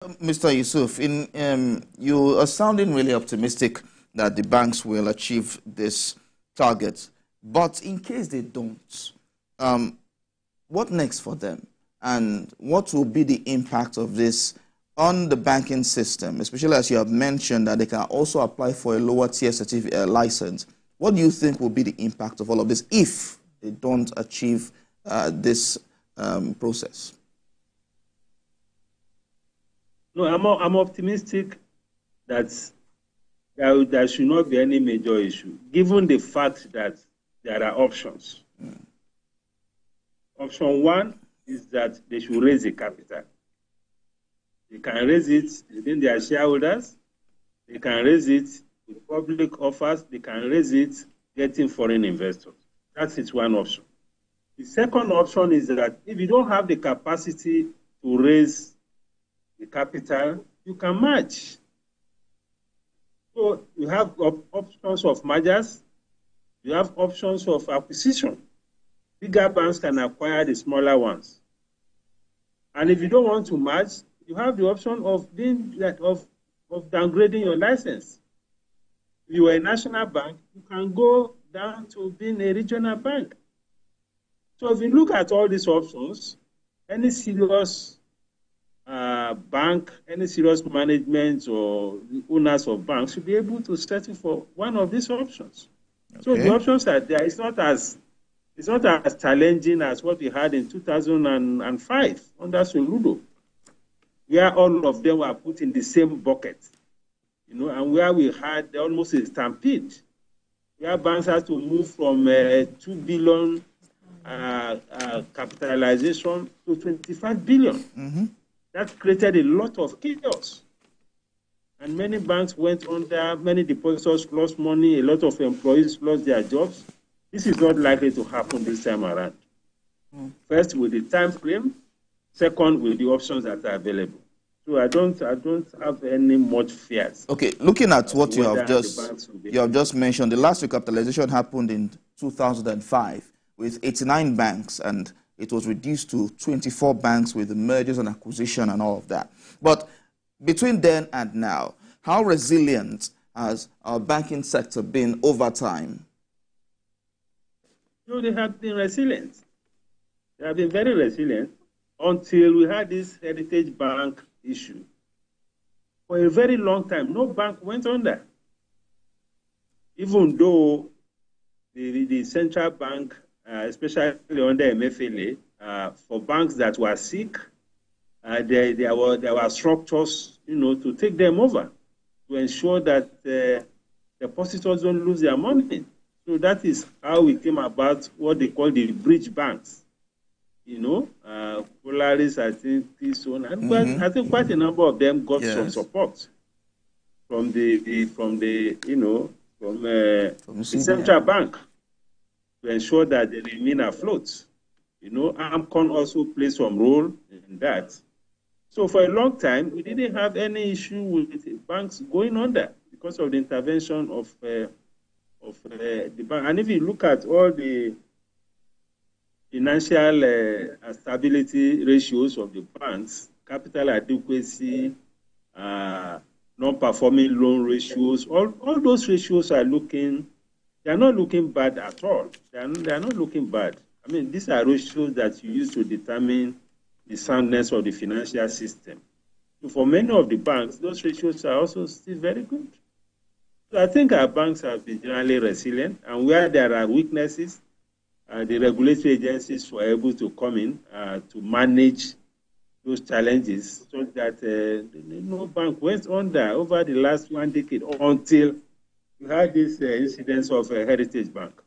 Mr. Yusuf, you are sounding really optimistic that the banks will achieve this target. But in case they don't, what next for them? And what will be the impact of this on the banking system, especially as you have mentioned that they can also apply for a lower tier license? What do you think will be the impact of all of this if they don't achieve this process? No, I'm optimistic that there should not be any major issue, given the fact that there are options. Option one is that they should raise the capital. They can raise it within their shareholders. They can raise it with public offers. They can raise it getting foreign investors. That is one option. The second option is that if you don't have the capacity to raise the capital, you can merge. So you have options of mergers. You have options of acquisition. Bigger banks can acquire the smaller ones. And if you don't want to merge, you have the option of downgrading your license. If you are a national bank, you can go down to being a regional bank. So if you look at all these options, any serious bank, any serious management or owners of banks should be able to settle for one of these options. Okay. So the options are there. It's not as challenging as what we had in 2005 under Soludo, where all of them were put in the same bucket, and where we had almost a stampede, where banks had to move from 2 billion capitalization to 25 billion. Mm-hmm. That created a lot of chaos. And many banks went under, many depositors lost money, a lot of employees lost their jobs. This is not likely to happen this time around. First, with the time frame. Second, with the options that are available. So I don't have any much fears. Okay, looking at what you have just mentioned, the last recapitalization happened in 2005 with 89 banks, and it was reduced to 24 banks with the mergers and acquisition and all of that. But between then and now, how resilient has our banking sector been over time? No, they have been resilient. They have been very resilient until we had this Heritage Bank issue. For a very long time, no bank went under. Even though the central bank, especially under MFLA, for banks that were sick, there were structures, to take them over, to ensure that depositors don't lose their money. So that is how we came about what they call the bridge banks. Polaris, I think, Keystone, and I think quite a number of them got some support from the central bank to ensure that they remain afloat. AMCON also plays some role in that. So for a long time, we didn't have any issue with banks going under because of the intervention of the bank. And if you look at all the financial stability ratios of the banks, capital adequacy, non-performing loan ratios, all those ratios are they are not looking bad at all. They are not looking bad. I mean, these are ratios that you use to determine the soundness of the financial system. So for many of the banks, those ratios are also still very good. So I think our banks have been generally resilient, and where there are weaknesses, the regulatory agencies were able to come in to manage those challenges so that no bank went under over the last 1 decade until we had this incidence of a Heritage Bank.